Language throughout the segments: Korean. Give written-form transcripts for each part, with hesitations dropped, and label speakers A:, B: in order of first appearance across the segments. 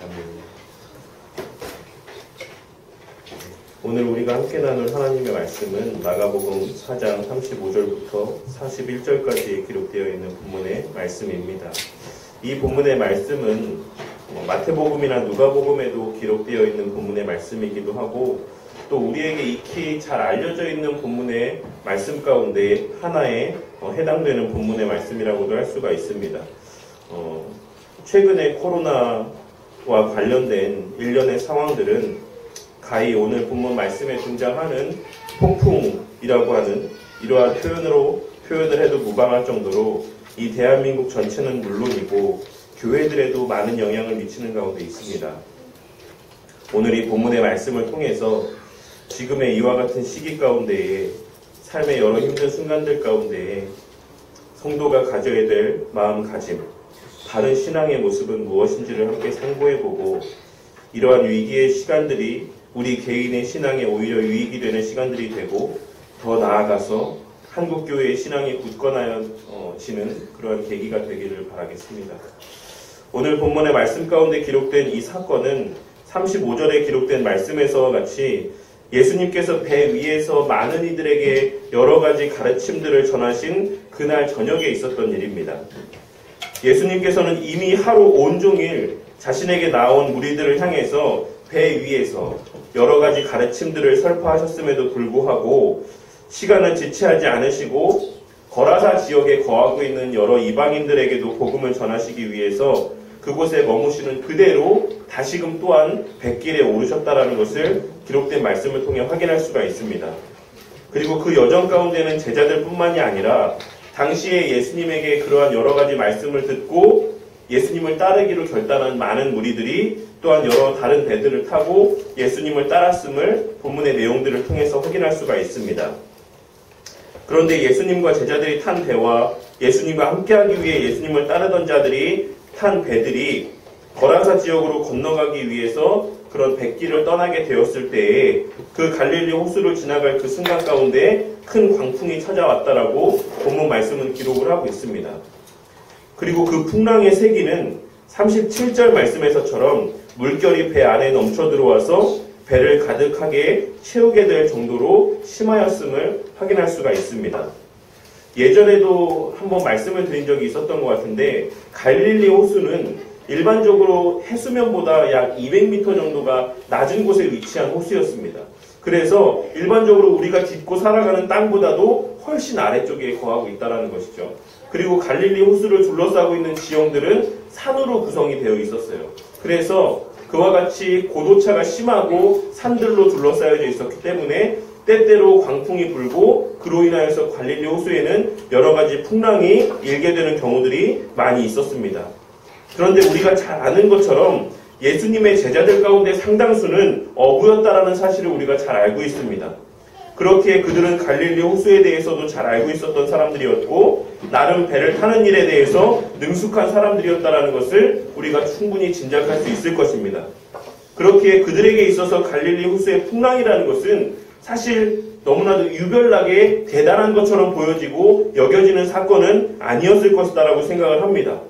A: 아멘. 오늘 우리가 함께 나눌 하나님의 말씀은 마가복음 4장 35절부터 41절까지 기록되어 있는 본문의 말씀입니다. 이 본문의 말씀은 마태복음이나 누가복음에도 기록되어 있는 본문의 말씀이기도 하고, 또 우리에게 익히 잘 알려져 있는 본문의 말씀 가운데 하나에 해당되는 본문의 말씀이라고도 할 수가 있습니다. 최근에 코로나와 관련된 일련의 상황들은 가히 오늘 본문 말씀에 등장하는 폭풍이라고 하는 이러한 표현을 해도 무방할 정도로 이 대한민국 전체는 물론이고 교회들에도 많은 영향을 미치는 가운데 있습니다. 오늘 이 본문의 말씀을 통해서 지금의 이와 같은 시기 가운데에 삶의 여러 힘든 순간들 가운데에 성도가 가져야 될 마음가짐, 바른 신앙의 모습은 무엇인지를 함께 상고해보고, 이러한 위기의 시간들이 우리 개인의 신앙에 오히려 유익이 되는 시간들이 되고, 더 나아가서 한국교회의 신앙이 굳건해지는 그러한 계기가 되기를 바라겠습니다. 오늘 본문의 말씀 가운데 기록된 이 사건은 35절에 기록된 말씀에서와 같이 예수님께서 배 위에서 많은 이들에게 여러 가지 가르침들을 전하신 그날 저녁에 있었던 일입니다. 예수님께서는 이미 하루 온종일 자신에게 나온 무리들을 향해서 배 위에서 여러 가지 가르침들을 설파하셨음에도 불구하고 시간을 지체하지 않으시고 거라사 지역에 거하고 있는 여러 이방인들에게도 복음을 전하시기 위해서 그곳에 머무시는 그대로 다시금 또한 뱃길에 오르셨다라는 것을 기록된 말씀을 통해 확인할 수가 있습니다. 그리고 그 여정 가운데는 제자들뿐만이 아니라 당시에 예수님에게 그러한 여러 가지 말씀을 듣고 예수님을 따르기로 결단한 많은 무리들이 또한 여러 다른 배들을 타고 예수님을 따랐음을 본문의 내용들을 통해서 확인할 수가 있습니다. 그런데 예수님과 제자들이 탄 배와 예수님과 함께하기 위해 예수님을 따르던 자들이 탄 배들이 거라사 지역으로 건너가기 위해서 그런 뱃길을 떠나게 되었을 때에 그 갈릴리 호수를 지나갈 그 순간 가운데 큰 광풍이 찾아왔다라고 본문 말씀은 기록을 하고 있습니다. 그리고 그 풍랑의 세기는 37절 말씀에서처럼 물결이 배 안에 넘쳐 들어와서 배를 가득하게 채우게 될 정도로 심하였음을 확인할 수가 있습니다. 예전에도 한번 말씀을 드린 적이 있었던 것 같은데, 갈릴리 호수는 일반적으로 해수면보다 약 200m 정도가 낮은 곳에 위치한 호수였습니다. 그래서 일반적으로 우리가 딛고 살아가는 땅보다도 훨씬 아래쪽에 거하고 있다는 것이죠. 그리고 갈릴리 호수를 둘러싸고 있는 지형들은 산으로 구성이 되어 있었어요. 그래서 그와 같이 고도차가 심하고 산들로 둘러싸여져 있었기 때문에 때때로 광풍이 불고 그로 인하여서 갈릴리 호수에는 여러 가지 풍랑이 일게 되는 경우들이 많이 있었습니다. 그런데 우리가 잘 아는 것처럼 예수님의 제자들 가운데 상당수는 어부였다라는 사실을 우리가 잘 알고 있습니다. 그렇게 그들은 갈릴리 호수에 대해서도 잘 알고 있었던 사람들이었고 나름 배를 타는 일에 대해서 능숙한 사람들이었다라는 것을 우리가 충분히 짐작할 수 있을 것입니다. 그렇게 그들에게 있어서 갈릴리 호수의 풍랑이라는 것은 사실 너무나도 유별나게 대단한 것처럼 보여지고 여겨지는 사건은 아니었을 것이다라고 생각을 합니다.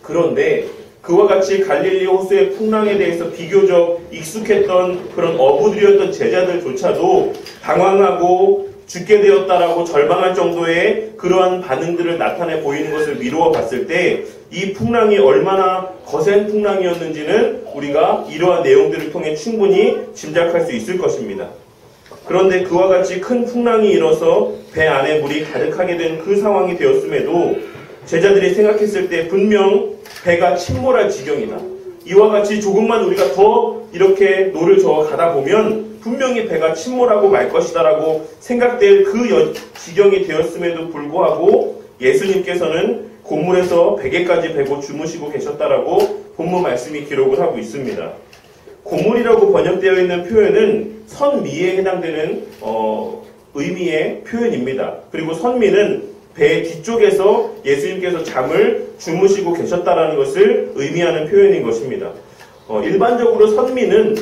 A: 그런데 그와 같이 갈릴리 호수의 풍랑에 대해서 비교적 익숙했던 그런 어부들이었던 제자들조차도 당황하고 죽게 되었다라고 절망할 정도의 그러한 반응들을 나타내 보이는 것을 미루어 봤을 때 이 풍랑이 얼마나 거센 풍랑이었는지는 우리가 이러한 내용들을 통해 충분히 짐작할 수 있을 것입니다. 그런데 그와 같이 큰 풍랑이 일어서 배 안에 물이 가득하게 된 그 상황이 되었음에도 제자들이 생각했을 때 분명 배가 침몰할 지경이다. 이와 같이 조금만 우리가 더 이렇게 노를 저어 가다 보면 분명히 배가 침몰하고 말 것이다라고 생각될 그 지경이 되었음에도 불구하고 예수님께서는 고물에서 베개까지 베고 주무시고 계셨다라고 본문 말씀이 기록을 하고 있습니다. 고물이라고 번역되어 있는 표현은 선미에 해당되는 의미의 표현입니다. 그리고 선미는 배 뒤쪽에서 예수님께서 잠을 주무시고 계셨다라는 것을 의미하는 표현인 것입니다. 일반적으로 선미는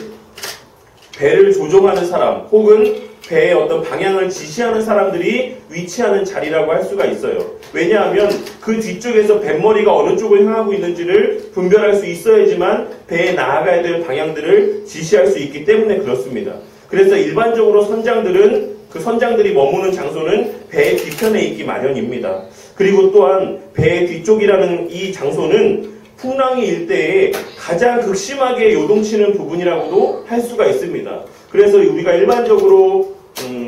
A: 배를 조종하는 사람 혹은 배의 어떤 방향을 지시하는 사람들이 위치하는 자리라고 할 수가 있어요. 왜냐하면 그 뒤쪽에서 뱃머리가 어느 쪽을 향하고 있는지를 분별할 수 있어야지만 배에 나아가야 될 방향들을 지시할 수 있기 때문에 그렇습니다. 그래서 일반적으로 선장들은 그 선장들이 머무는 장소는 배의 뒤편에 있기 마련입니다. 그리고 또한 배의 뒤쪽이라는 이 장소는 풍랑이 일 때에 가장 극심하게 요동치는 부분이라고도 할 수가 있습니다. 그래서 우리가 일반적으로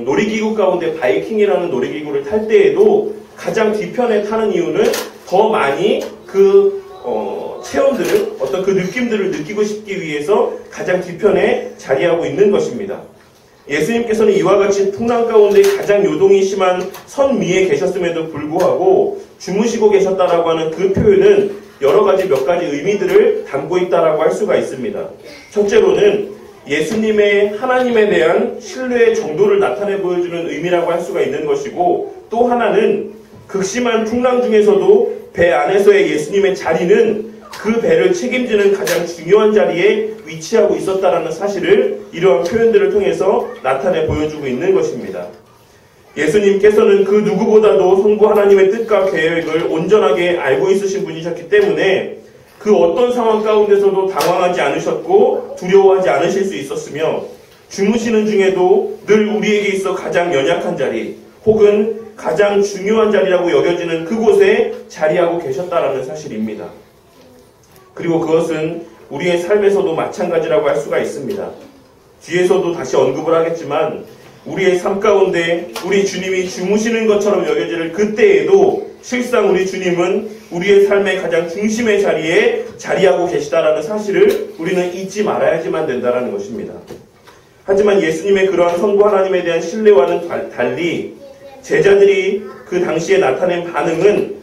A: 놀이기구 가운데 바이킹이라는 놀이기구를 탈 때에도 가장 뒤편에 타는 이유는 더 많이 그 체험들을 어떤 그 느낌들을 느끼고 싶기 위해서 가장 뒤편에 자리하고 있는 것입니다. 예수님께서는 이와 같이 풍랑 가운데 가장 요동이 심한 선 위에 계셨음에도 불구하고 주무시고 계셨다라고 하는 그 표현은 여러 가지 몇 가지 의미들을 담고 있다라고 할 수가 있습니다. 첫째로는 예수님의 하나님에 대한 신뢰의 정도를 나타내 보여주는 의미라고 할 수가 있는 것이고, 또 하나는 극심한 풍랑 중에서도 배 안에서의 예수님의 자리는 그 배를 책임지는 가장 중요한 자리에 위치하고 있었다라는 사실을 이러한 표현들을 통해서 나타내 보여주고 있는 것입니다. 예수님께서는 그 누구보다도 성부 하나님의 뜻과 계획을 온전하게 알고 있으신 분이셨기 때문에 그 어떤 상황 가운데서도 당황하지 않으셨고 두려워하지 않으실 수 있었으며, 주무시는 중에도 늘 우리에게 있어 가장 연약한 자리 혹은 가장 중요한 자리라고 여겨지는 그곳에 자리하고 계셨다라는 사실입니다. 그리고 그것은 우리의 삶에서도 마찬가지라고 할 수가 있습니다. 뒤에서도 다시 언급을 하겠지만 우리의 삶 가운데 우리 주님이 주무시는 것처럼 여겨질 그때에도 실상 우리 주님은 우리의 삶의 가장 중심의 자리에 자리하고 계시다라는 사실을 우리는 잊지 말아야지만 된다는 것입니다. 하지만 예수님의 그러한 성부 하나님에 대한 신뢰와는 달리 제자들이 그 당시에 나타낸 반응은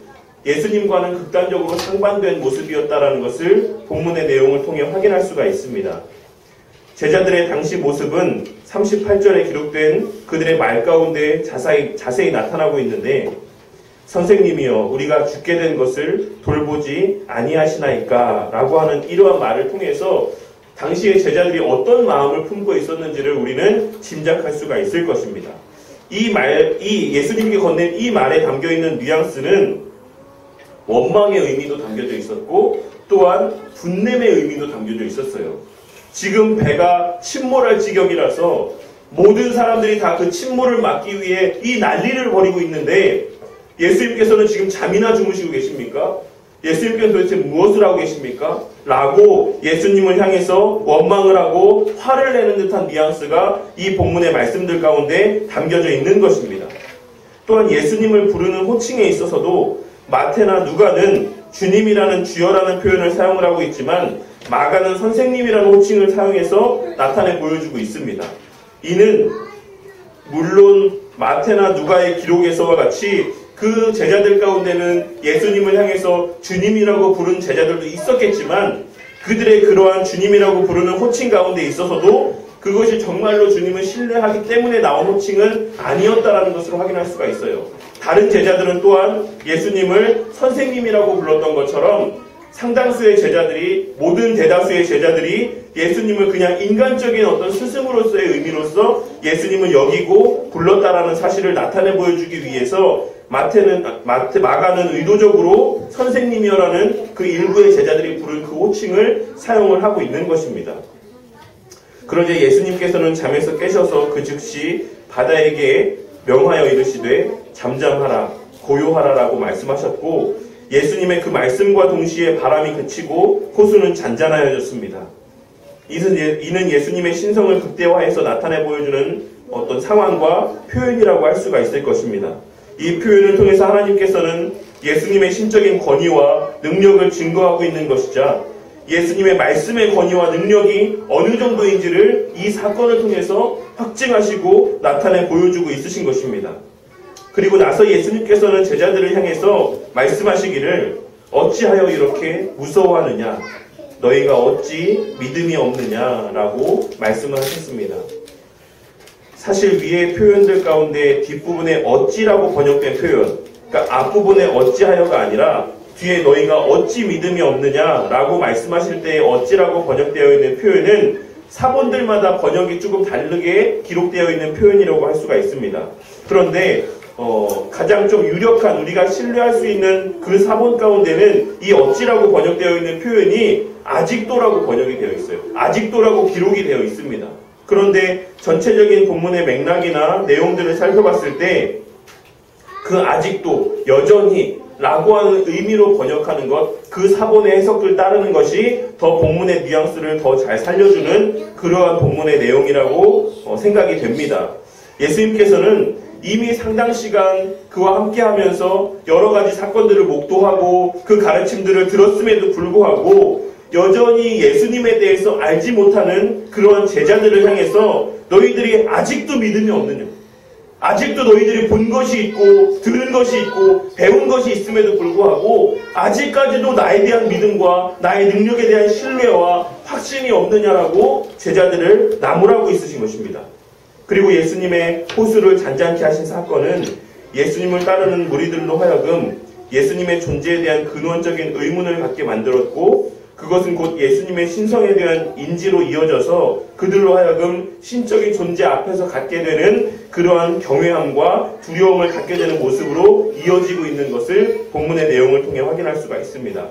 A: 예수님과는 극단적으로 상반된 모습이었다라는 것을 본문의 내용을 통해 확인할 수가 있습니다. 제자들의 당시 모습은 38절에 기록된 그들의 말 가운데 자세히 나타나고 있는데, 선생님이여 우리가 죽게 된 것을 돌보지 아니하시나이까 라고 하는 이러한 말을 통해서 당시의 제자들이 어떤 마음을 품고 있었는지를 우리는 짐작할 수가 있을 것입니다. 이 예수님께 건넨 이 말에 담겨있는 뉘앙스는 원망의 의미도 담겨져 있었고 또한 분냄의 의미도 담겨져 있었어요. 지금 배가 침몰할 지경이라서 모든 사람들이 다 그 침몰을 막기 위해 이 난리를 벌이고 있는데 예수님께서는 지금 잠이나 주무시고 계십니까? 예수님께서 도대체 무엇을 하고 계십니까? 라고 예수님을 향해서 원망을 하고 화를 내는 듯한 뉘앙스가 이 본문의 말씀들 가운데 담겨져 있는 것입니다. 또한 예수님을 부르는 호칭에 있어서도 마태나 누가는 주님이라는 주여라는 표현을 사용을 하고 있지만 마가는 선생님이라는 호칭을 사용해서 나타내 보여주고 있습니다. 이는 물론 마태나 누가의 기록에서와 같이 그 제자들 가운데는 예수님을 향해서 주님이라고 부른 제자들도 있었겠지만 그들의 그러한 주님이라고 부르는 호칭 가운데 있어서도 그것이 정말로 주님을 신뢰하기 때문에 나온 호칭은 아니었다라는 것을 확인할 수가 있어요. 다른 제자들은 또한 예수님을 선생님이라고 불렀던 것처럼 상당수의 제자들이, 모든 대다수의 제자들이 예수님을 그냥 인간적인 어떤 스승으로서의 의미로서 예수님을 여기고 불렀다라는 사실을 나타내 보여주기 위해서 마가는 의도적으로 선생님이여라는 그 일부의 제자들이 부른 그 호칭을 사용을 하고 있는 것입니다. 그러자 예수님께서는 잠에서 깨셔서 그 즉시 바다에게 명하여 이르시되 잠잠하라 고요하라라고 말씀하셨고, 예수님의 그 말씀과 동시에 바람이 그치고 호수는 잔잔하여졌습니다. 이는 예수님의 신성을 극대화해서 나타내 보여주는 어떤 상황과 표현이라고 할 수가 있을 것입니다. 이 표현을 통해서 하나님께서는 예수님의 신적인 권위와 능력을 증거하고 있는 것이자 예수님의 말씀의 권위와 능력이 어느 정도인지를 이 사건을 통해서 확증하시고 나타내 보여주고 있으신 것입니다. 그리고 나서 예수님께서는 제자들을 향해서 말씀하시기를 어찌하여 이렇게 무서워하느냐, 너희가 어찌 믿음이 없느냐라고 말씀을 하셨습니다. 사실 위의 표현들 가운데 뒷부분에 어찌라고 번역된 표현, 그러니까 앞부분에 어찌하여가 아니라 뒤에 너희가 어찌 믿음이 없느냐라고 말씀하실 때 어찌라고 번역되어 있는 표현은 사본들마다 번역이 조금 다르게 기록되어 있는 표현이라고 할 수가 있습니다. 그런데 가장 좀 유력한 우리가 신뢰할 수 있는 그 사본 가운데는 이 어찌라고 번역되어 있는 표현이 아직도라고 번역이 되어 있어요. 아직도라고 기록이 되어 있습니다. 그런데 전체적인 본문의 맥락이나 내용들을 살펴봤을 때 그 아직도, 여전히 라고 하는 의미로 번역하는 것, 그 사본의 해석을 따르는 것이 더 본문의 뉘앙스를 더 잘 살려주는 그러한 본문의 내용이라고 생각이 됩니다. 예수님께서는 이미 상당 시간 그와 함께 하면서 여러 가지 사건들을 목도하고 그 가르침들을 들었음에도 불구하고 여전히 예수님에 대해서 알지 못하는 그러한 제자들을 향해서 너희들이 아직도 믿음이 없느냐? 아직도 너희들이 본 것이 있고 들은 것이 있고 배운 것이 있음에도 불구하고 아직까지도 나에 대한 믿음과 나의 능력에 대한 신뢰와 확신이 없느냐라고 제자들을 나무라고 있으신 것입니다. 그리고 예수님의 호수를 잔잔케 하신 사건은 예수님을 따르는 무리들로 하여금 예수님의 존재에 대한 근원적인 의문을 갖게 만들었고 그것은 곧 예수님의 신성에 대한 인지로 이어져서 그들로 하여금 신적인 존재 앞에서 갖게 되는 그러한 경외함과 두려움을 갖게 되는 모습으로 이어지고 있는 것을 본문의 내용을 통해 확인할 수가 있습니다.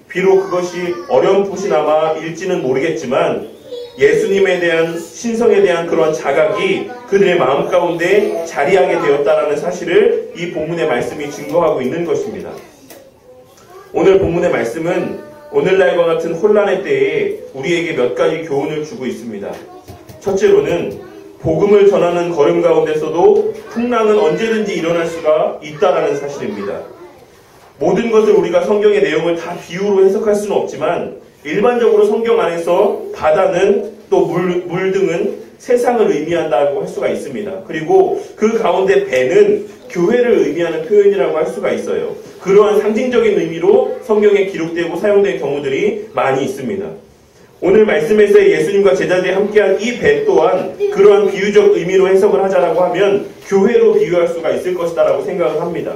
A: 비록 그것이 어렴풋이나마 일지는 모르겠지만 예수님에 대한 신성에 대한 그런 자각이 그들의 마음 가운데 자리하게 되었다라는 사실을 이 본문의 말씀이 증거하고 있는 것입니다. 오늘 본문의 말씀은 오늘날과 같은 혼란의 때에 우리에게 몇 가지 교훈을 주고 있습니다. 첫째로는 복음을 전하는 걸음 가운데서도 풍랑은 언제든지 일어날 수가 있다라는 사실입니다. 모든 것을 우리가 성경의 내용을 다 비유로 해석할 수는 없지만 일반적으로 성경 안에서 바다는 또 물 등은 세상을 의미한다고 할 수가 있습니다. 그리고 그 가운데 배는 교회를 의미하는 표현이라고 할 수가 있어요. 그러한 상징적인 의미로 성경에 기록되고 사용된 경우들이 많이 있습니다. 오늘 말씀에서 예수님과 제자들이 함께한 이 배 또한 그러한 비유적 의미로 해석을 하자라고 하면 교회로 비유할 수가 있을 것이다라고 생각을 합니다.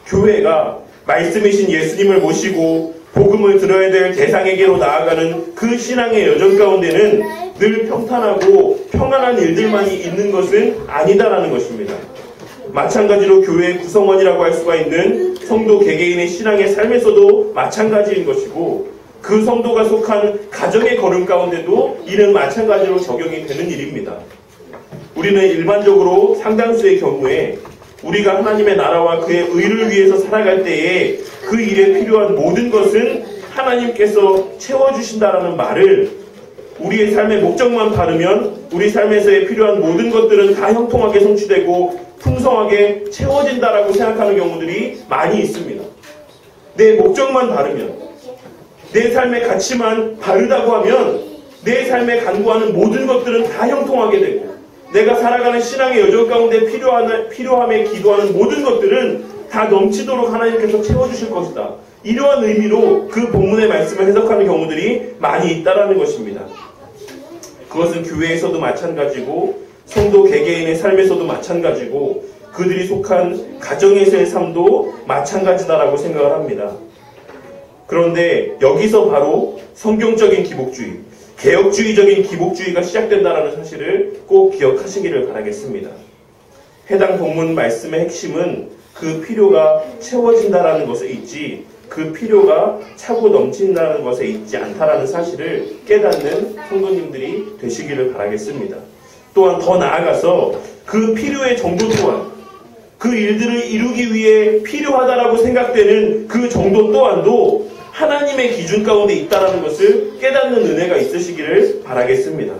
A: 교회가 말씀이신 예수님을 모시고 복음을 들어야 될 대상에게로 나아가는 그 신앙의 여정 가운데는 늘 평탄하고 평안한 일들만이 있는 것은 아니다라는 것입니다. 마찬가지로 교회의 구성원이라고 할 수가 있는 성도 개개인의 신앙의 삶에서도 마찬가지인 것이고 그 성도가 속한 가정의 걸음 가운데도 이는 마찬가지로 적용이 되는 일입니다. 우리는 일반적으로 상당수의 경우에 우리가 하나님의 나라와 그의 의를 위해서 살아갈 때에 그 일에 필요한 모든 것은 하나님께서 채워주신다라는 말을 우리의 삶의 목적만 바르면 우리 삶에서의 필요한 모든 것들은 다 형통하게 성취되고 풍성하게 채워진다라고 생각하는 경우들이 많이 있습니다. 내 목적만 바르면, 내 삶의 가치만 바르다고 하면 내 삶에 간구하는 모든 것들은 다 형통하게 되고 내가 살아가는 신앙의 여정 가운데 필요함에 기도하는 모든 것들은 다 넘치도록 하나님께서 채워주실 것이다. 이러한 의미로 그 본문의 말씀을 해석하는 경우들이 많이 있다라는 것입니다. 그것은 교회에서도 마찬가지고 성도 개개인의 삶에서도 마찬가지고 그들이 속한 가정에서의 삶도 마찬가지다라고 생각을 합니다. 그런데 여기서 바로 성경적인 기복주의, 개혁주의적인 기복주의가 시작된다는 사실을 꼭 기억하시기를 바라겠습니다. 해당 본문 말씀의 핵심은 그 필요가 채워진다라는 것에 있지 그 필요가 차고 넘친다는 것에 있지 않다라는 사실을 깨닫는 성도님들이 되시기를 바라겠습니다. 또한 더 나아가서 그 필요의 정도 또한 그 일들을 이루기 위해 필요하다라고 생각되는 그 정도 또한도 하나님의 기준 가운데 있다는 것을 깨닫는 은혜가 있으시기를 바라겠습니다.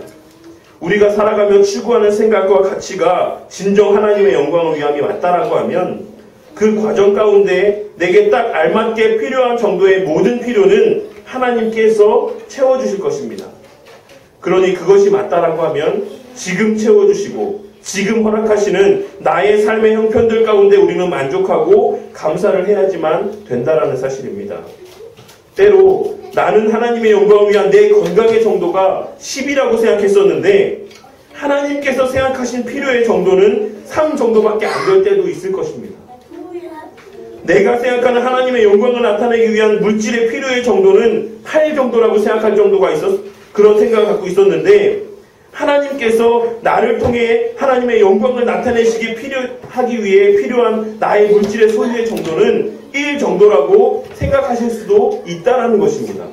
A: 우리가 살아가며 추구하는 생각과 가치가 진정 하나님의 영광을 위함이 맞다라고 하면 그 과정 가운데 내게 딱 알맞게 필요한 정도의 모든 필요는 하나님께서 채워주실 것입니다. 그러니 그것이 맞다라고 하면 지금 채워주시고 지금 허락하시는 나의 삶의 형편들 가운데 우리는 만족하고 감사를 해야지만 된다라는 사실입니다. 때로 나는 하나님의 영광을 위한 내 건강의 정도가 10이라고 생각했었는데 하나님께서 생각하신 필요의 정도는 3 정도밖에 안 될 때도 있을 것입니다. 내가 생각하는 하나님의 영광을 나타내기 위한 물질의 필요의 정도는 팔 정도라고 생각할 정도가 그런 생각을 갖고 있었는데, 하나님께서 나를 통해 하나님의 영광을 하기 위해 필요한 나의 물질의 소유의 정도는 1 정도라고 생각하실 수도 있다라는 것입니다.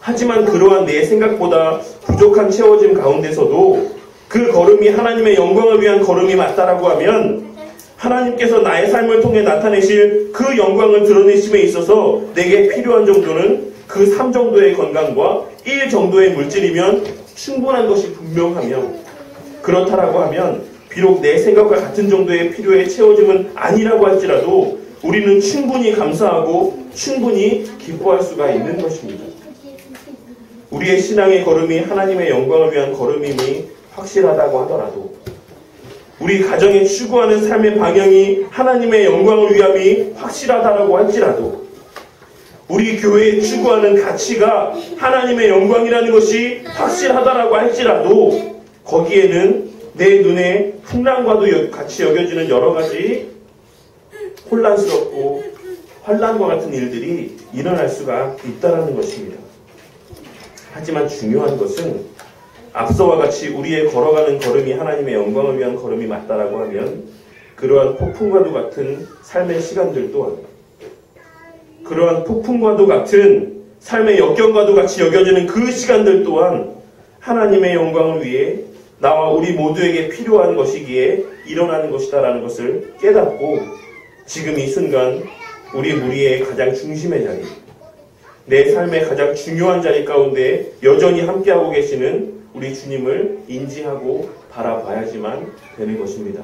A: 하지만 그러한 내 생각보다 부족한 채워짐 가운데서도 그 걸음이 하나님의 영광을 위한 걸음이 맞다라고 하면, 하나님께서 나의 삶을 통해 나타내실 그 영광을 드러내심에 있어서 내게 필요한 정도는 그 3 정도의 건강과 1 정도의 물질이면 충분한 것이 분명하며, 그렇다라고 하면 비록 내 생각과 같은 정도의 필요의 채워짐은 아니라고 할지라도 우리는 충분히 감사하고 충분히 기뻐할 수가 있는 것입니다. 우리의 신앙의 걸음이 하나님의 영광을 위한 걸음임이 확실하다고 하더라도, 우리 가정에 추구하는 삶의 방향이 하나님의 영광을 위함이 확실하다고 할지라도, 우리 교회에 추구하는 가치가 하나님의 영광이라는 것이 확실하다라고 할지라도, 거기에는 내 눈에 풍랑과도 같이 여겨지는 여러 가지 혼란스럽고 환난과 같은 일들이 일어날 수가 있다는 것입니다. 하지만 중요한 것은 앞서와 같이 우리의 걸어가는 걸음이 하나님의 영광을 위한 걸음이 맞다라고 하면, 그러한 폭풍과도 같은 삶의 시간들 또한, 그러한 폭풍과도 같은 삶의 역경과도 같이 여겨지는 그 시간들 또한 하나님의 영광을 위해 나와 우리 모두에게 필요한 것이기에 일어나는 것이다라는 것을 깨닫고, 지금 이 순간 우리 무리의 가장 중심의 자리, 내 삶의 가장 중요한 자리 가운데 여전히 함께하고 계시는 우리 주님을 인지하고 바라봐야지만 되는 것입니다.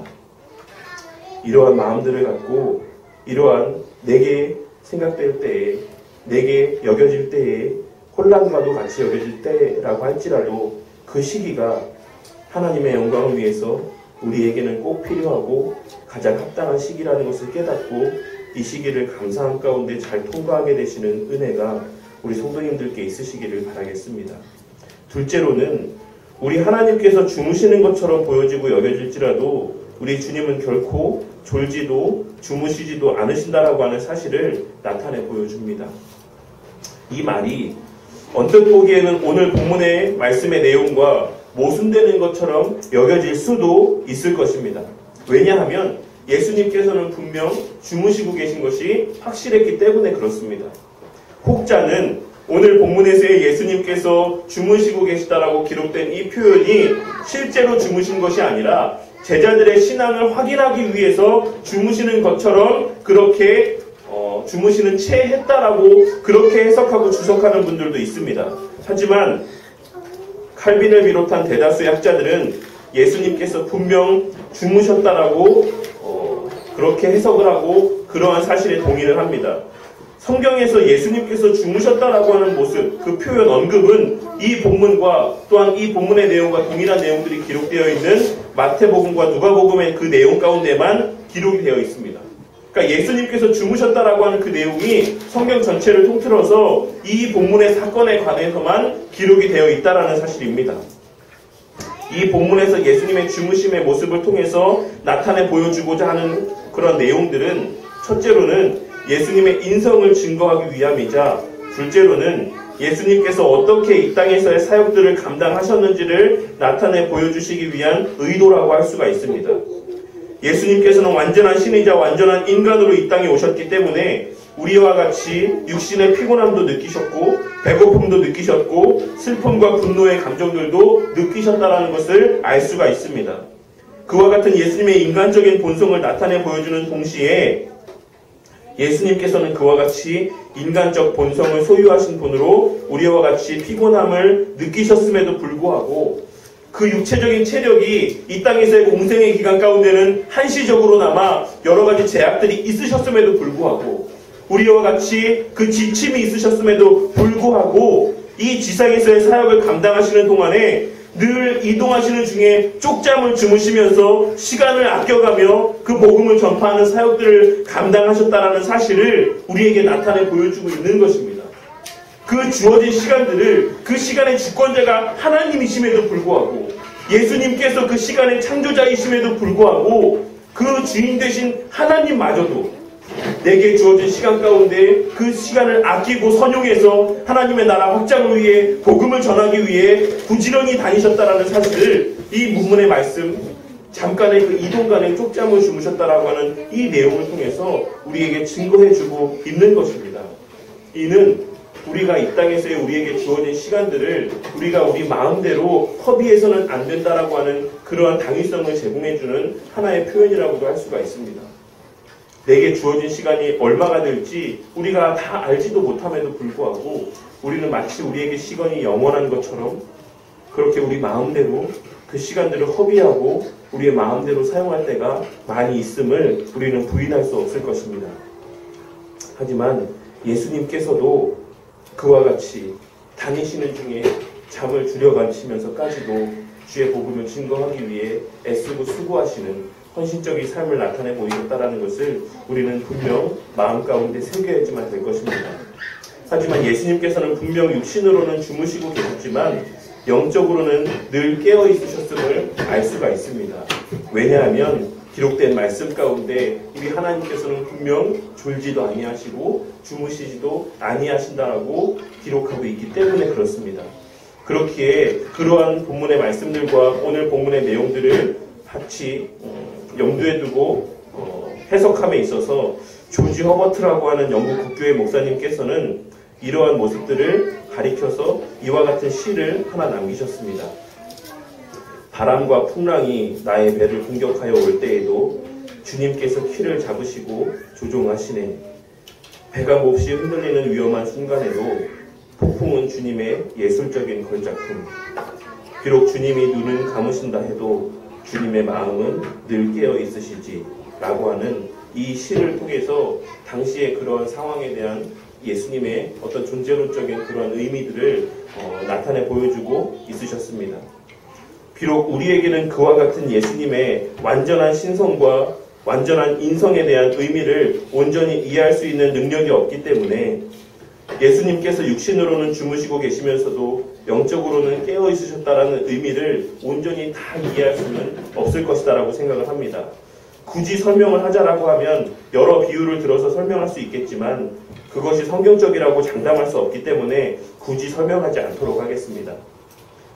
A: 이러한 마음들을 갖고, 이러한 내게 생각될 때에, 내게 여겨질 때에, 혼란과도 같이 여겨질 때라고 할지라도 그 시기가 하나님의 영광을 위해서 우리에게는 꼭 필요하고 가장 합당한 시기라는 것을 깨닫고, 이 시기를 감사함 가운데 잘 통과하게 되시는 은혜가 우리 성도님들께 있으시기를 바라겠습니다. 둘째로는, 우리 하나님께서 주무시는 것처럼 보여지고 여겨질지라도 우리 주님은 결코 졸지도 주무시지도 않으신다라고 하는 사실을 나타내 보여줍니다. 이 말이 언뜻 보기에는 오늘 본문의 말씀의 내용과 모순되는 것처럼 여겨질 수도 있을 것입니다. 왜냐하면 예수님께서는 분명 주무시고 계신 것이 확실했기 때문에 그렇습니다. 혹자는 오늘 본문에서의 예수님께서 주무시고 계시다라고 기록된 이 표현이 실제로 주무신 것이 아니라 제자들의 신앙을 확인하기 위해서 주무시는 것처럼 그렇게 주무시는 채 했다라고 그렇게 해석하고 주석하는 분들도 있습니다. 하지만 칼빈을 비롯한 대다수의 학자들은 예수님께서 분명 주무셨다라고 그렇게 해석을 하고 그러한 사실에 동의를 합니다. 성경에서 예수님께서 주무셨다라고 하는 모습, 그 표현 언급은 이 본문과 또한 이 본문의 내용과 동일한 내용들이 기록되어 있는 마태복음과 누가복음의 그 내용 가운데만 기록이 되어 있습니다. 그러니까 예수님께서 주무셨다라고 하는 그 내용이 성경 전체를 통틀어서 이 본문의 사건에 관해서만 기록이 되어 있다라는 사실입니다. 이 본문에서 예수님의 주무심의 모습을 통해서 나타내 보여주고자 하는 그런 내용들은 첫째로는 예수님의 인성을 증거하기 위함이자, 둘째로는 예수님께서 어떻게 이 땅에서의 사역들을 감당하셨는지를 나타내 보여주시기 위한 의도라고 할 수가 있습니다. 예수님께서는 완전한 신이자 완전한 인간으로 이 땅에 오셨기 때문에 우리와 같이 육신의 피곤함도 느끼셨고 배고픔도 느끼셨고 슬픔과 분노의 감정들도 느끼셨다라는 것을 알 수가 있습니다. 그와 같은 예수님의 인간적인 본성을 나타내 보여주는 동시에 예수님께서는 그와 같이 인간적 본성을 소유하신 분으로 우리와 같이 피곤함을 느끼셨음에도 불구하고 그 육체적인 체력이 이 땅에서의 공생의 기간 가운데는 한시적으로나마 여러 가지 제약들이 있으셨음에도 불구하고 우리와 같이 그 지침이 있으셨음에도 불구하고 이 지상에서의 사역을 감당하시는 동안에 늘 이동하시는 중에 쪽잠을 주무시면서 시간을 아껴가며 그 복음을 전파하는 사역들을 감당하셨다는 사실을 우리에게 나타내 보여주고 있는 것입니다. 그 주어진 시간들을 그 시간의 주권자가 하나님이심에도 불구하고 예수님께서 그 시간의 창조자이심에도 불구하고 그 주인 되신 하나님마저도 내게 주어진 시간 가운데 그 시간을 아끼고 선용해서 하나님의 나라 확장을 위해 복음을 전하기 위해 부지런히 다니셨다라는 사실을 이 문문의 말씀, 잠깐의 그 이동간에 쪽잠을 주무셨다라고 하는 이 내용을 통해서 우리에게 증거해주고 있는 것입니다. 이는 우리가 이 땅에서의 우리에게 주어진 시간들을 우리가 우리 마음대로 허비해서는 안 된다라고 하는 그러한 당위성을 제공해주는 하나의 표현이라고도 할 수가 있습니다. 내게 주어진 시간이 얼마가 될지 우리가 다 알지도 못함에도 불구하고 우리는 마치 우리에게 시간이 영원한 것처럼 그렇게 우리 마음대로 그 시간들을 허비하고 우리의 마음대로 사용할 때가 많이 있음을 우리는 부인할 수 없을 것입니다. 하지만 예수님께서도 그와 같이 다니시는 중에 잠을 줄여가시면서까지도 주의 복음을 증거하기 위해 애쓰고 수고하시는 헌신적인 삶을 나타내 보이셨다는 것을 우리는 분명 마음 가운데 새겨야지만 될 것입니다. 하지만 예수님께서는 분명 육신으로는 주무시고 계셨지만 영적으로는 늘 깨어 있으셨음을 알 수가 있습니다. 왜냐하면 기록된 말씀 가운데 우리 하나님께서는 분명 졸지도 아니하시고 주무시지도 아니하신다라고 기록하고 있기 때문에 그렇습니다. 그렇기에 그러한 본문의 말씀들과 오늘 본문의 내용들을 같이 염두에 두고 해석함에 있어서 조지 허버트라고 하는 영국 국교회 목사님께서는 이러한 모습들을 가리켜서 이와 같은 시를 하나 남기셨습니다. 바람과 풍랑이 나의 배를 공격하여 올 때에도 주님께서 키를 잡으시고 조종하시네. 배가 몹시 흔들리는 위험한 순간에도 폭풍은 주님의 예술적인 걸작품. 비록 주님이 눈은 감으신다 해도 주님의 마음은 늘 깨어 있으시지 라고 하는 이 시를 통해서 당시의 그러한 상황에 대한 예수님의 어떤 존재론적인 그런 의미들을 나타내 보여주고 있으셨습니다. 비록 우리에게는 그와 같은 예수님의 완전한 신성과 완전한 인성에 대한 의미를 온전히 이해할 수 있는 능력이 없기 때문에 예수님께서 육신으로는 주무시고 계시면서도 영적으로는 깨어 있으셨다라는 의미를 온전히 다 이해할 수는 없을 것이다라고 생각을 합니다. 굳이 설명을 하자라고 하면 여러 비유를 들어서 설명할 수 있겠지만 그것이 성경적이라고 장담할 수 없기 때문에 굳이 설명하지 않도록 하겠습니다.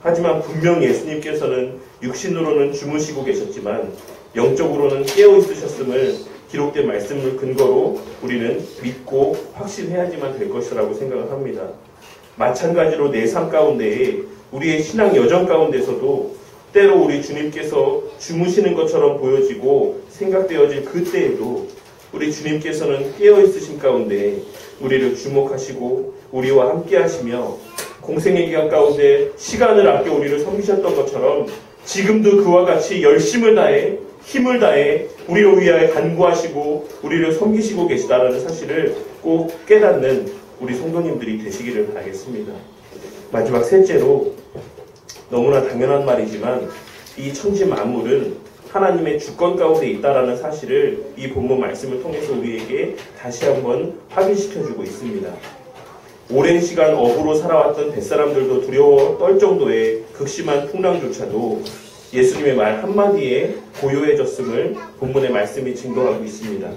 A: 하지만 분명 예수님께서는 육신으로는 주무시고 계셨지만 영적으로는 깨어 있으셨음을 기록된 말씀을 근거로 우리는 믿고 확신해야지만 될 것이라고 생각을 합니다. 마찬가지로 내 삶 가운데에 우리의 신앙 여정 가운데서도 때로 우리 주님께서 주무시는 것처럼 보여지고 생각되어질 그때에도 우리 주님께서는 깨어있으신 가운데 우리를 주목하시고 우리와 함께 하시며 공생의 기간 가운데 시간을 아껴 우리를 섬기셨던 것처럼 지금도 그와 같이 열심을 다해 힘을 다해 우리를 위하여 간구하시고 우리를 섬기시고 계시다라는 사실을 꼭 깨닫는 우리 성도님들이 되시기를 바라겠습니다. 마지막 셋째로 너무나 당연한 말이지만 이 천지 만물은 하나님의 주권 가운데 있다라는 사실을 이 본문 말씀을 통해서 우리에게 다시 한번 확인시켜주고 있습니다. 오랜 시간 어부로 살아왔던 뱃사람들도 두려워 떨 정도의 극심한 풍랑조차도 예수님의 말 한마디에 고요해졌음을 본문의 말씀이 증거하고 있습니다.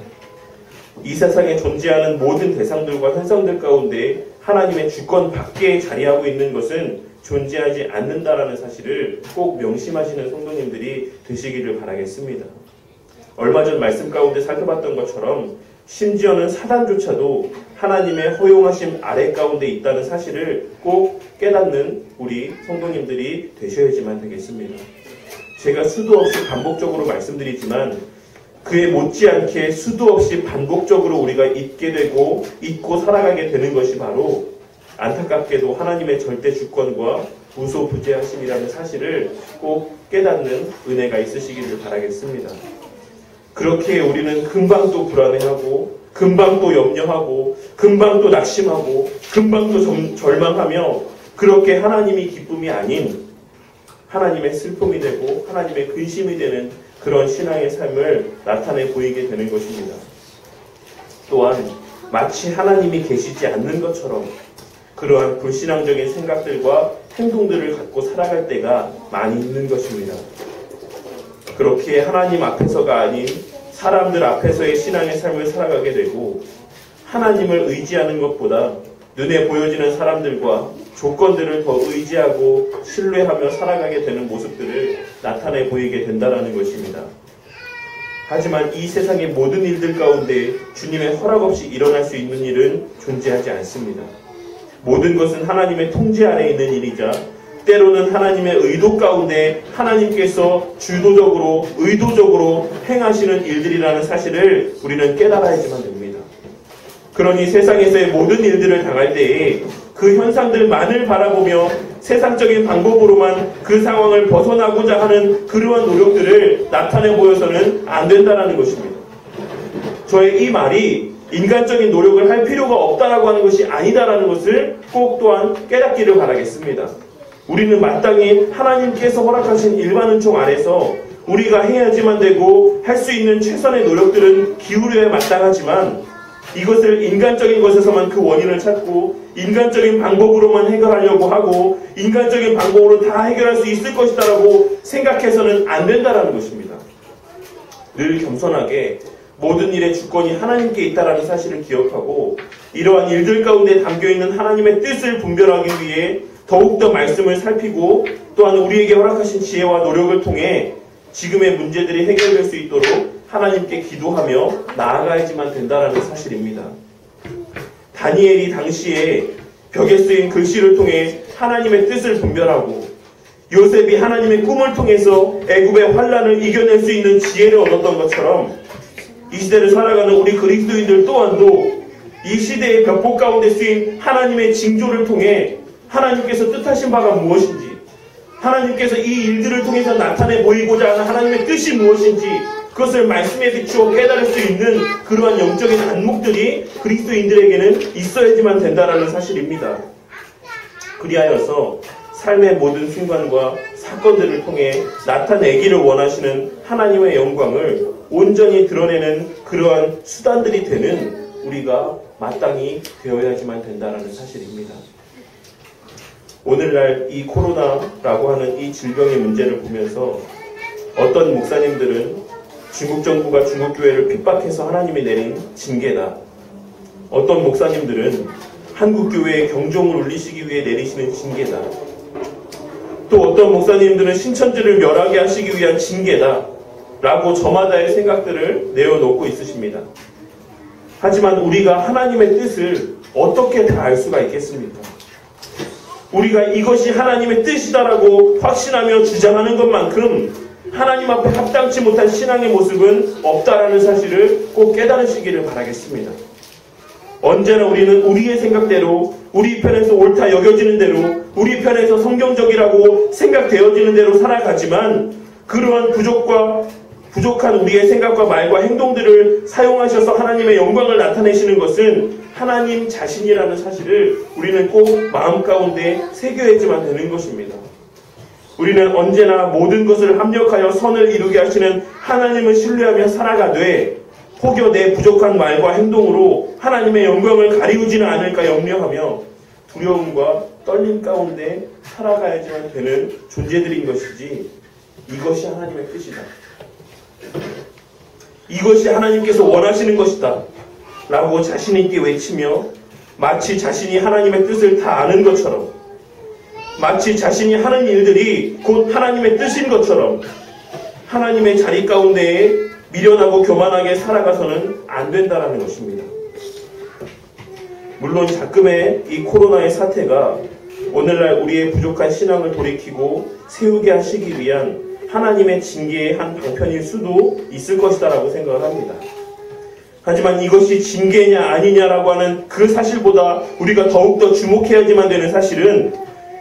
A: 이 세상에 존재하는 모든 대상들과 현상들 가운데 하나님의 주권 밖에 자리하고 있는 것은 존재하지 않는다라는 사실을 꼭 명심하시는 성도님들이 되시기를 바라겠습니다. 얼마 전 말씀 가운데 살펴봤던 것처럼 심지어는 사단조차도 하나님의 허용하심 아래 가운데 있다는 사실을 꼭 깨닫는 우리 성도님들이 되셔야지만 되겠습니다. 제가 수도 없이 반복적으로 말씀드리지만 그에 못지않게 수도 없이 반복적으로 우리가 잊게 되고 잊고 살아가게 되는 것이 바로 안타깝게도 하나님의 절대 주권과 무소부재하심이라는 사실을 꼭 깨닫는 은혜가 있으시기를 바라겠습니다. 그렇게 우리는 금방 또 불안해하고 금방 또 염려하고 금방 또 낙심하고 금방 또 절망하며 그렇게 하나님이 기쁨이 아닌 하나님의 슬픔이 되고 하나님의 근심이 되는 그런 신앙의 삶을 나타내 보이게 되는 것입니다. 또한 마치 하나님이 계시지 않는 것처럼 그러한 불신앙적인 생각들과 행동들을 갖고 살아갈 때가 많이 있는 것입니다. 그렇게 하나님 앞에서가 아닌 사람들 앞에서의 신앙의 삶을 살아가게 되고 하나님을 의지하는 것보다 눈에 보여지는 사람들과 조건들을 더 의지하고 신뢰하며 살아가게 되는 모습들을 나타내 보이게 된다는 것입니다. 하지만 이 세상의 모든 일들 가운데 주님의 허락 없이 일어날 수 있는 일은 존재하지 않습니다. 모든 것은 하나님의 통제 아래 있는 일이자 때로는 하나님의 의도 가운데 하나님께서 주도적으로 의도적으로 행하시는 일들이라는 사실을 우리는 깨달아야지만 됩니다. 그러니 세상에서의 모든 일들을 당할 때에 그 현상들만을 바라보며 세상적인 방법으로만 그 상황을 벗어나고자 하는 그러한 노력들을 나타내 보여서는 안 된다는 것입니다. 저의 이 말이 인간적인 노력을 할 필요가 없다라고 하는 것이 아니다라는 것을 꼭 또한 깨닫기를 바라겠습니다. 우리는 마땅히 하나님께서 허락하신 일반 은총 안에서 우리가 해야지만 되고 할 수 있는 최선의 노력들은 기울여야 마땅하지만 이것을 인간적인 것에서만 그 원인을 찾고 인간적인 방법으로만 해결하려고 하고 인간적인 방법으로 다 해결할 수 있을 것이다라고 생각해서는 안 된다라는 것입니다. 늘 겸손하게 모든 일의 주권이 하나님께 있다라는 사실을 기억하고 이러한 일들 가운데 담겨있는 하나님의 뜻을 분별하기 위해 더욱더 말씀을 살피고 또한 우리에게 허락하신 지혜와 노력을 통해 지금의 문제들이 해결될 수 있도록 하나님께 기도하며 나아가야지만 된다는 사실입니다. 다니엘이 당시에 벽에 쓰인 글씨를 통해 하나님의 뜻을 분별하고 요셉이 하나님의 꿈을 통해서 애굽의 환난을 이겨낼 수 있는 지혜를 얻었던 것처럼 이 시대를 살아가는 우리 그리스도인들 또한도 이 시대의 벽보 가운데 쓰인 하나님의 징조를 통해 하나님께서 뜻하신 바가 무엇인지 하나님께서 이 일들을 통해서 나타내 보이고자 하는 하나님의 뜻이 무엇인지 그것을 말씀에 비추어 깨달을 수 있는 그러한 영적인 안목들이 그리스도인들에게는 있어야지만 된다는 사실입니다. 그리하여서 삶의 모든 순간과 사건들을 통해 나타내기를 원하시는 하나님의 영광을 온전히 드러내는 그러한 수단들이 되는 우리가 마땅히 되어야지만 된다는 사실입니다. 오늘날 이 코로나라고 하는 이 질병의 문제를 보면서 어떤 목사님들은 중국 정부가 중국 교회를 핍박해서 하나님이 내린 징계다. 어떤 목사님들은 한국 교회의 경종을 울리시기 위해 내리시는 징계다. 또 어떤 목사님들은 신천지를 멸하게 하시기 위한 징계다. 라고 저마다의 생각들을 내어놓고 있으십니다. 하지만 우리가 하나님의 뜻을 어떻게 다 알 수가 있겠습니까? 우리가 이것이 하나님의 뜻이다라고 확신하며 주장하는 것만큼 하나님 앞에 합당치 못한 신앙의 모습은 없다라는 사실을 꼭 깨달으시기를 바라겠습니다. 언제나 우리는 우리의 생각대로 우리 편에서 옳다 여겨지는 대로 우리 편에서 성경적이라고 생각되어지는 대로 살아가지만 그러한 부족한 우리의 생각과 말과 행동들을 사용하셔서 하나님의 영광을 나타내시는 것은 하나님 자신이라는 사실을 우리는 꼭 마음 가운데 새겨야지만 되는 것입니다. 우리는 언제나 모든 것을 합력하여 선을 이루게 하시는 하나님을 신뢰하며 살아가되 혹여 내 부족한 말과 행동으로 하나님의 영광을 가리우지는 않을까 염려하며 두려움과 떨림 가운데 살아가야지만 되는 존재들인 것이지 이것이 하나님의 뜻이다. 이것이 하나님께서 원하시는 것이다. 라고 자신 있게 외치며 마치 자신이 하나님의 뜻을 다 아는 것처럼 마치 자신이 하는 일들이 곧 하나님의 뜻인 것처럼 하나님의 자리 가운데에 미련하고 교만하게 살아가서는 안 된다는 것입니다. 물론 자금의 이 코로나의 사태가 오늘날 우리의 부족한 신앙을 돌이키고 세우게 하시기 위한 하나님의 징계의 한 방편일 수도 있을 것이다라고 생각을 합니다. 하지만 이것이 징계냐 아니냐라고 하는 그 사실보다 우리가 더욱더 주목해야지만 되는 사실은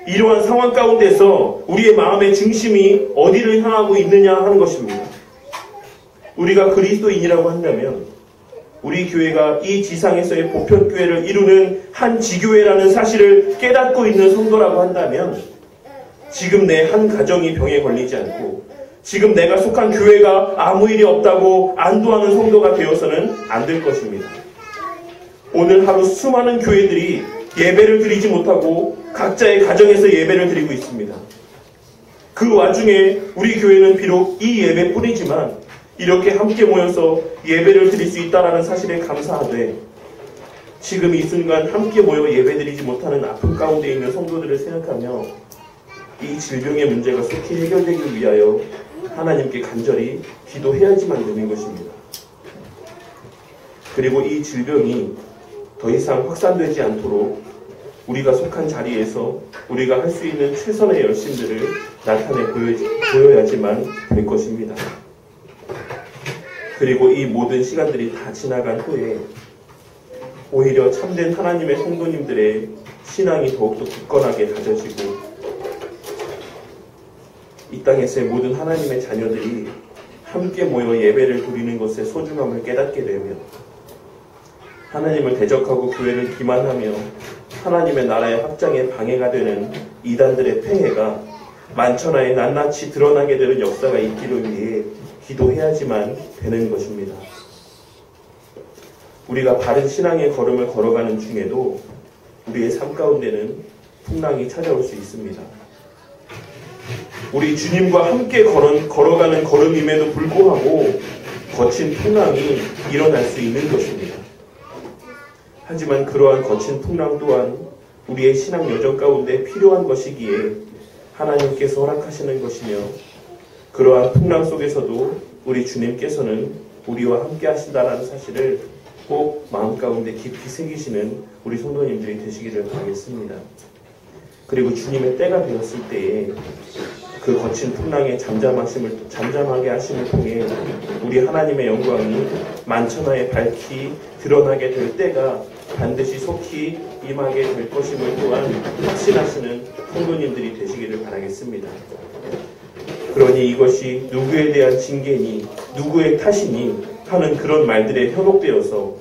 A: 이러한 상황 가운데서 우리의 마음의 중심이 어디를 향하고 있느냐 하는 것입니다. 우리가 그리스도인이라고 한다면 우리 교회가 이 지상에서의 보편교회를 이루는 한 지교회라는 사실을 깨닫고 있는 성도라고 한다면 지금 내 한 가정이 병에 걸리지 않고 지금 내가 속한 교회가 아무 일이 없다고 안도하는 성도가 되어서는 안 될 것입니다. 오늘 하루 수많은 교회들이 예배를 드리지 못하고 각자의 가정에서 예배를 드리고 있습니다. 그 와중에 우리 교회는 비록 이 예배뿐이지만 이렇게 함께 모여서 예배를 드릴 수 있다는 사실에 감사하되 지금 이 순간 함께 모여 예배드리지 못하는 아픔 가운데 있는 성도들을 생각하며 이 질병의 문제가 속히 해결되기 위하여 하나님께 간절히 기도해야지만 되는 것입니다. 그리고 이 질병이 더 이상 확산되지 않도록 우리가 속한 자리에서 우리가 할 수 있는 최선의 열심들을 나타내 보여야지만 될 것입니다. 그리고 이 모든 시간들이 다 지나간 후에 오히려 참된 하나님의 성도님들의 신앙이 더욱더 굳건하게 다져지고 이 땅에서의 모든 하나님의 자녀들이 함께 모여 예배를 드리는 것의 소중함을 깨닫게 되며 하나님을 대적하고 교회를 기만하며 하나님의 나라의 확장에 방해가 되는 이단들의 폐해가 만천하에 낱낱이 드러나게 되는 역사가 있기를 위해 기도해야지만 되는 것입니다. 우리가 바른 신앙의 걸음을 걸어가는 중에도 우리의 삶 가운데는 풍랑이 찾아올 수 있습니다. 우리 주님과 함께 걸어가는 걸음임에도 불구하고 거친 풍랑이 일어날 수 있는 것입니다. 하지만 그러한 거친 풍랑 또한 우리의 신앙 여정 가운데 필요한 것이기에 하나님께서 허락하시는 것이며 그러한 풍랑 속에서도 우리 주님께서는 우리와 함께 하신다는 사실을 꼭 마음 가운데 깊이 새기시는 우리 성도님들이 되시기를 바라겠습니다. 그리고 주님의 때가 되었을 때에 그 거친 풍랑의 잠잠하게 하심을 통해 우리 하나님의 영광이 만천하에 밝히 드러나게 될 때가 반드시 속히 임하게 될 것임을 또한 확신하시는 성도님들이 되시기를 바라겠습니다. 그러니 이것이 누구에 대한 징계니 누구의 탓이니 하는 그런 말들에 현혹되어서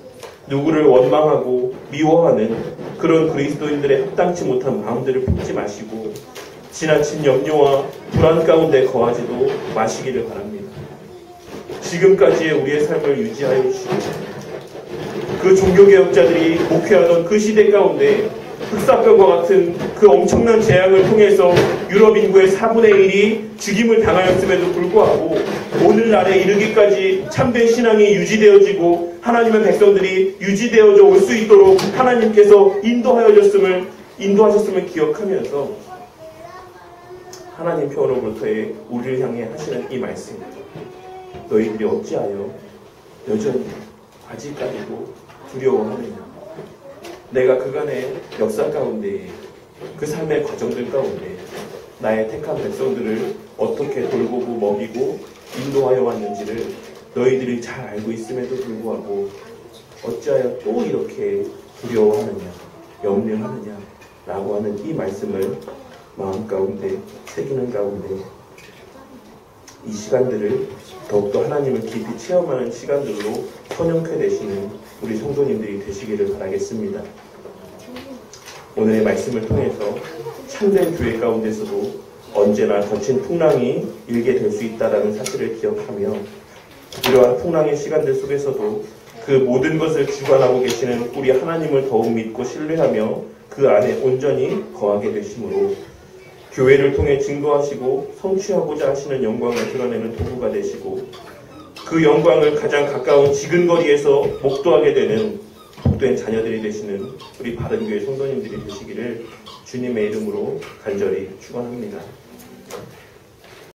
A: 누구를 원망하고 미워하는 그런 그리스도인들의 합당치 못한 마음들을 품지 마시고 지나친 염려와 불안 가운데 거하지도 마시기를 바랍니다. 지금까지의 우리의 삶을 유지하여 주시고 그 종교개혁자들이 목회하던 그 시대 가운데 흑사병과 같은 그 엄청난 재앙을 통해서 유럽 인구의 4분의 1이 죽임을 당하였음에도 불구하고 오늘날에 이르기까지 참된 신앙이 유지되어지고 하나님의 백성들이 유지되어져 올 수 있도록 하나님께서 인도하셨음을 기억하면서 하나님 편으로부터의 우리를 향해 하시는 이 말씀, 너희들이 어찌하여 여전히 아직까지도 두려워하느냐. 내가 그간의 역사 가운데 그 삶의 과정들 가운데 나의 택한 백성들을 어떻게 돌보고 먹이고 인도하여 왔는지를 너희들이 잘 알고 있음에도 불구하고 어찌하여 또 이렇게 두려워하느냐, 염려하느냐 라고 하는 이 말씀을 마음 가운데 새기는 가운데 이 시간들을 더욱더 하나님을 깊이 체험하는 시간들로 선영케 되시는 우리 성도님들이 되시기를 바라겠습니다. 오늘의 말씀을 통해서 참된 교회 가운데서도 언제나 거친 풍랑이 일게 될 수 있다는 사실을 기억하며 이러한 풍랑의 시간들 속에서도 그 모든 것을 주관하고 계시는 우리 하나님을 더욱 믿고 신뢰하며 그 안에 온전히 거하게 되심으로 교회를 통해 증거하시고 성취하고자 하시는 영광을 드러내는 도구가 되시고 그 영광을 가장 가까운 지근거리에서 목도하게 되는 복된 자녀들이 되시는 우리 바른교회 성도님들이 되시기를 주님의 이름으로 간절히 축원합니다.